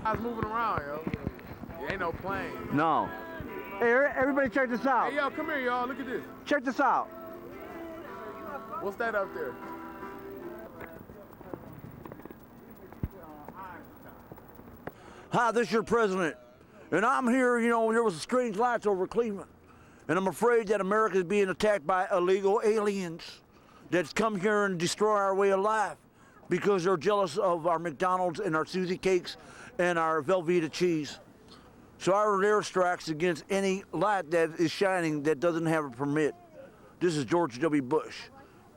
I was moving around, yo. There ain't no plane. No. Hey, everybody check this out. Hey, yo, come here, y'all. Look at this. Check this out. What's that up there? Hi, this is your president. And I'm here, you know, there was strange lights over Cleveland. And I'm afraid that America is being attacked by illegal aliens that's come here and destroy our way of life because they're jealous of our McDonald's and our Susie cakes and our Velveeta cheese. So our airstrikes against any light that is shining that doesn't have a permit. This is George W. Bush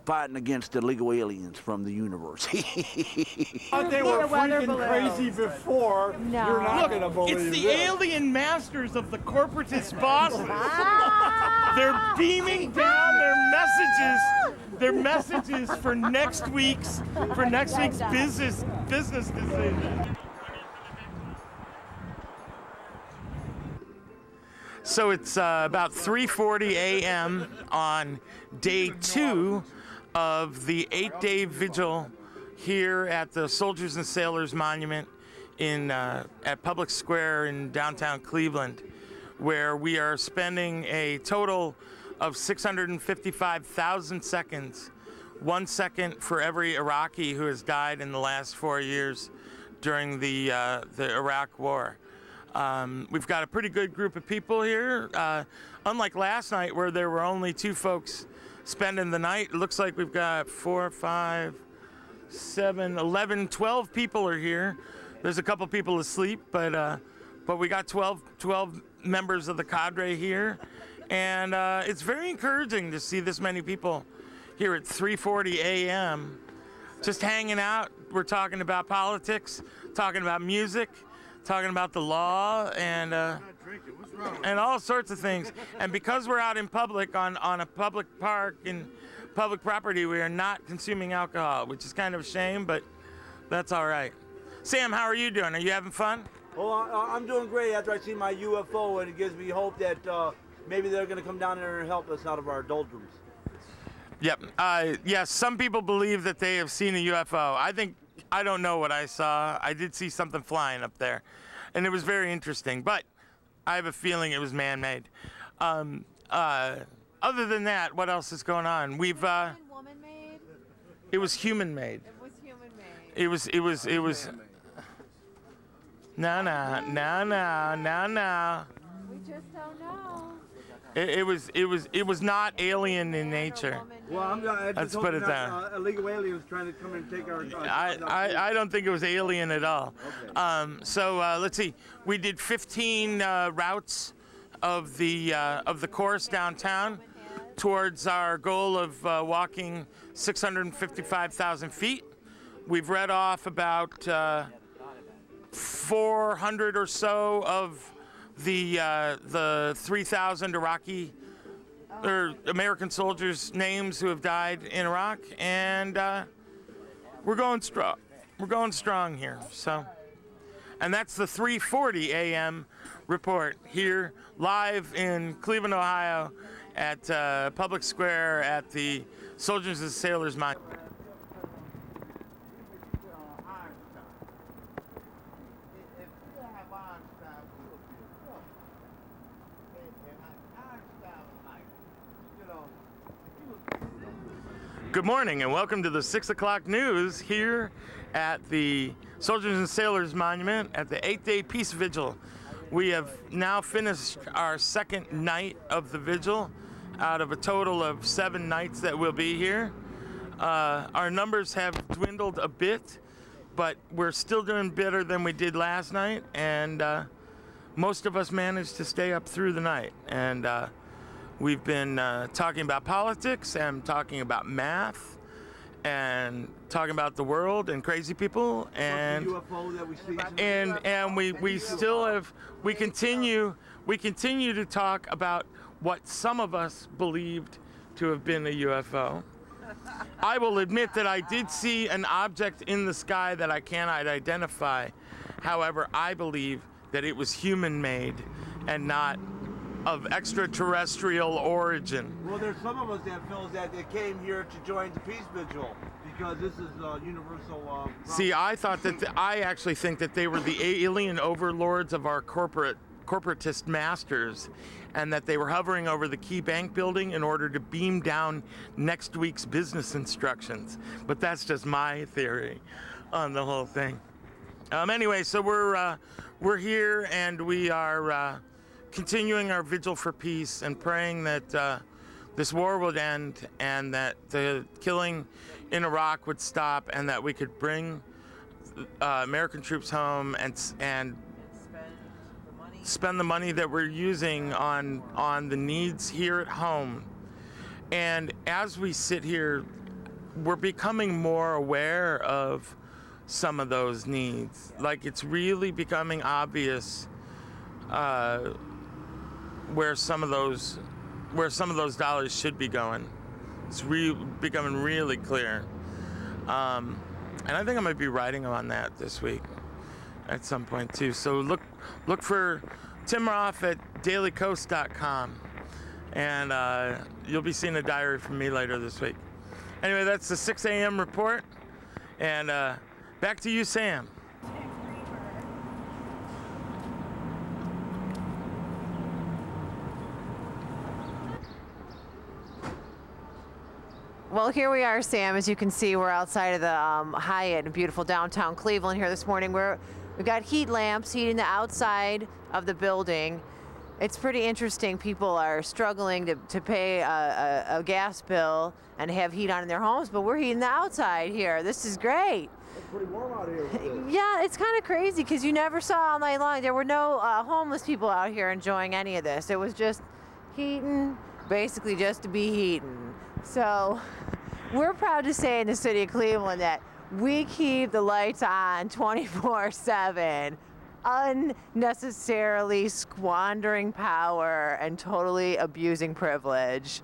fighting against illegal aliens from the universe. They were freaking crazy before. No. You're not going to believe It's the this. alien masters of the corporatist bosses. They're beaming down their messages for next week's business decision. So it's about 3:40 a.m. on day 2 of the 8-day vigil here at the Soldiers and Sailors Monument at Public Square in downtown Cleveland, where we are spending a total of 655,000 seconds, 1 second for every Iraqi who has died in the last 4 years during the Iraq War. We've got a pretty good group of people here. Unlike last night where there were only 2 folks spending the night, it looks like we've got 4, 5, 7, 11, 12 people are here. There's a couple people asleep, but we got 12 members of the cadre here. And it's very encouraging to see this many people here at 3:40 a.m. just hanging out. We're talking about politics, talking about music, talking about the law, and all sorts of things. And because we're out in public on a public park and public property, we are not consuming alcohol, which is kind of a shame, but that's all right. Sam, how are you doing? Are you having fun? Well, I'm doing great after I see my UFO, and it gives me hope that maybe they're going to come down there and help us out of our doldrums. Yep. Yes, some people believe that they have seen a UFO. I don't know what I saw. I did see something flying up there, and it was very interesting, but I have a feeling it was man-made. Other than that, what else is going on? We've Woman-made? it was human-made. It was human-made. It was no. We just don't know. It was not alien in nature. Well, Let's put it down. Illegal aliens trying to come and take our. I don't think it was alien at all. Okay. So let's see. We did 15 routes of the course downtown towards our goal of walking 655,000 feet. We've read off about 400 or so of the 3,000 Iraqi or American soldiers' names who have died in Iraq, and we're going strong. We're going strong here. So, and that's the 3:40 a.m. report here live in Cleveland, Ohio, at Public Square at the Soldiers and Sailors Monument. Good morning and welcome to the 6 o'clock news here at the Soldiers and Sailors Monument at the 8-day peace vigil. We have now finished our second night of the vigil out of a total of 7 nights that we'll be here. Our numbers have dwindled a bit, but we're still doing better than we did last night, and most of us managed to stay up through the night. And we've been talking about politics and talking about math and talking about the world and crazy people and UFO that we see. And we continue to talk about what some of us believed to have been a UFO. I will admit that I did see an object in the sky that I cannot identify. However, I believe that it was human-made and not of extraterrestrial origin. Well, there's some of us that feels that they came here to join the peace vigil because this is universal. See, I thought that I actually think that they were the alien overlords of our corporatist masters, and that they were hovering over the Key Bank building in order to beam down next week's business instructions. But that's just my theory on the whole thing. Anyway, so we're here, and we are continuing our vigil for peace and praying that this war would end, and that the killing in Iraq would stop, and that we could bring American troops home and spend the money that we're using on the needs here at home. And as we sit here, we're becoming more aware of some of those needs. Like, it's really becoming obvious where some of those dollars should be going. It's becoming really clear. And I think I might be writing on that this week at some point too. So look for Tim Roth at dailycoast.com, and you'll be seeing a diary from me later this week. Anyway, that's the 6 a.m. report, and back to you, Sam. Well, here we are, Sam. As you can see, we're outside of the Hyatt in beautiful downtown Cleveland here this morning. We've got heat lamps heating the outside of the building. It's pretty interesting. People are struggling to pay a gas bill and have heat on in their homes, but we're heating the outside here. This is great. It's pretty warm out here. Yeah, it's kind of crazy because you never saw all night long. There were no homeless people out here enjoying any of this. It was just heating, basically just to be heating. So we're proud to say in the city of Cleveland that we keep the lights on 24/7, unnecessarily squandering power and totally abusing privilege.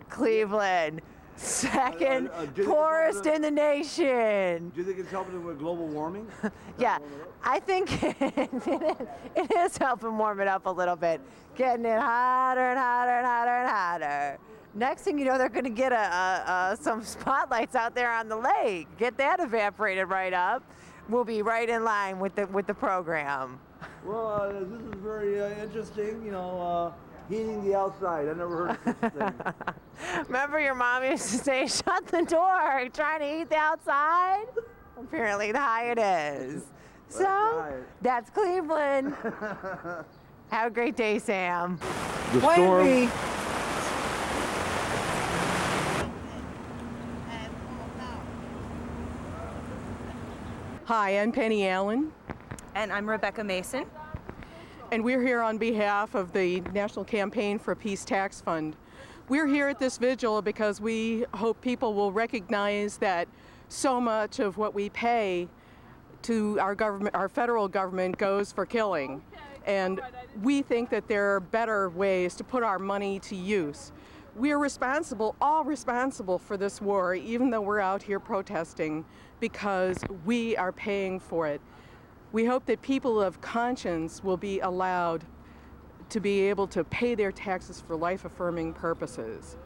Cleveland, second poorest in the nation. Do you think it's helping with global warming? Yeah, I think it is helping warm it up a little bit, getting it hotter and hotter and hotter and hotter. Next thing you know, they're going to get some spotlights out there on the lake. Get that evaporated right up. We'll be right in line with the program. Well, this is very interesting. Heating the outside. I never heard of such a thing. Remember your mom used to say, "Shut the door, trying to heat the outside." Apparently, the Hyatt is. So that's Cleveland. Have a great day, Sam. The storm. Hi, I'm Penny Allen, And I'm Rebecca Mason. and we're here on behalf of the National Campaign for Peace Tax Fund. We're here at this vigil because we hope people will recognize that so much of what we pay to our government, our federal government, goes for killing. And we think that there are better ways to put our money to use. We're responsible, all responsible for this war, even though we're out here protesting, because we are paying for it. We hope that people of conscience will be allowed to be able to pay their taxes for life-affirming purposes.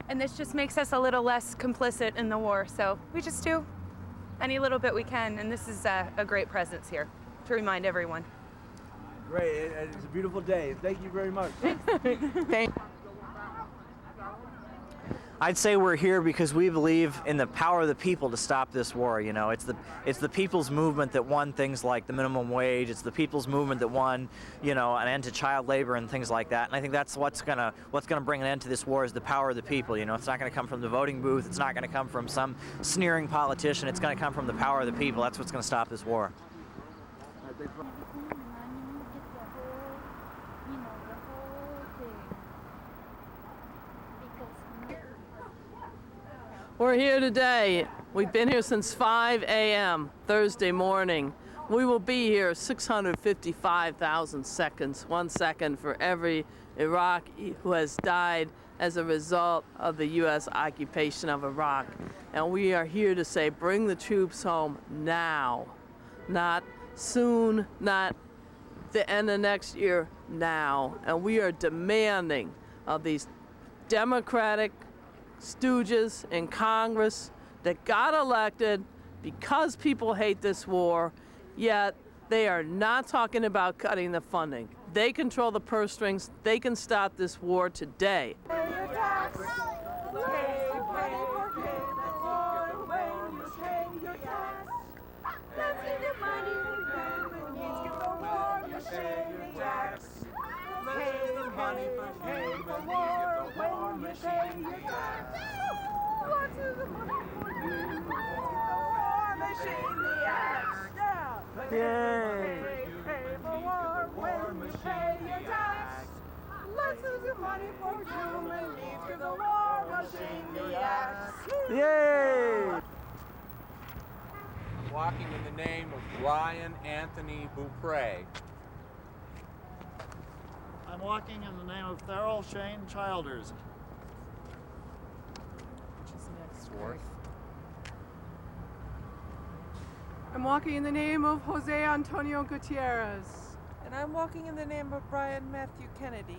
And this just makes us a little less complicit in the war, so we just do any little bit we can, and this is a great presence here to remind everyone. Great, and it's a beautiful day. Thank you very much. Thank I'd say we're here because we believe in the power of the people to stop this war. It's the people's movement that won things like the minimum wage. It's the people's movement that won, an end to child labor and things like that. And I think that's what's gonna bring an end to this war is the power of the people. It's not gonna come from the voting booth. It's not gonna come from some sneering politician. It's gonna come from the power of the people. That's what's gonna stop this war. We're here today. We've been here since 5 a.m. Thursday morning. We will be here 655,000 seconds, 1 second for every Iraqi who has died as a result of the U.S. occupation of Iraq. And we are here to say, bring the troops home now. Not soon, not the end of next year, now. And we are demanding of these democratic stooges in Congress that got elected because people hate this war, yet they are not talking about cutting the funding. They control the purse strings. They can stop this war today. Yay! Walking in the name of Brian Anthony Beaupre. I'm walking in the name of Farrell Shane Childers. I'm walking in the name of Jose Antonio Gutierrez. And I'm walking in the name of Brian Matthew Kennedy.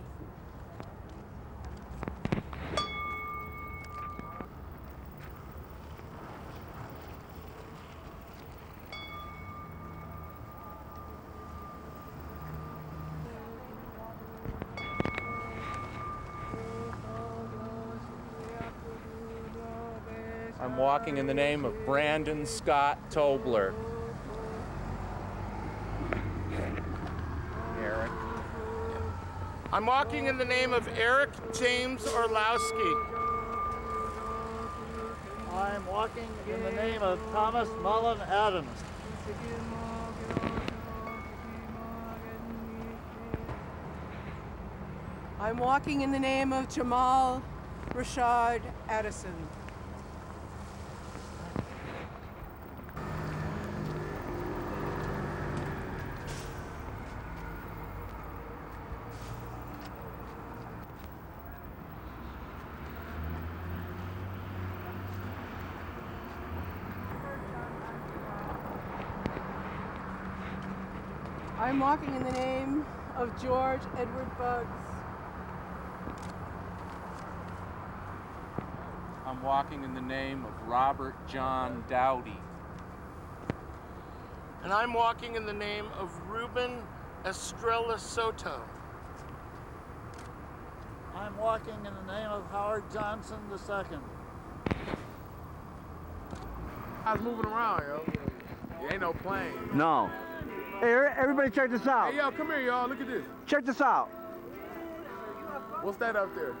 I'm walking in the name of Brandon Scott Tobler. Eric. I'm walking in the name of Eric James Orlowski. I'm walking in the name of Thomas Mullen Adams. I'm walking in the name of Jamal Rashad Addison. I'm walking in the name of George Edward Buggs. I'm walking in the name of Robert John Dowdy. And I'm walking in the name of Ruben Estrella Soto. I'm walking in the name of Howard Johnson II. I was moving around, yo. There ain't no plane. No. Hey, everybody check this out. Hey, yo, come here, y'all. Look at this. Check this out. What's that up there?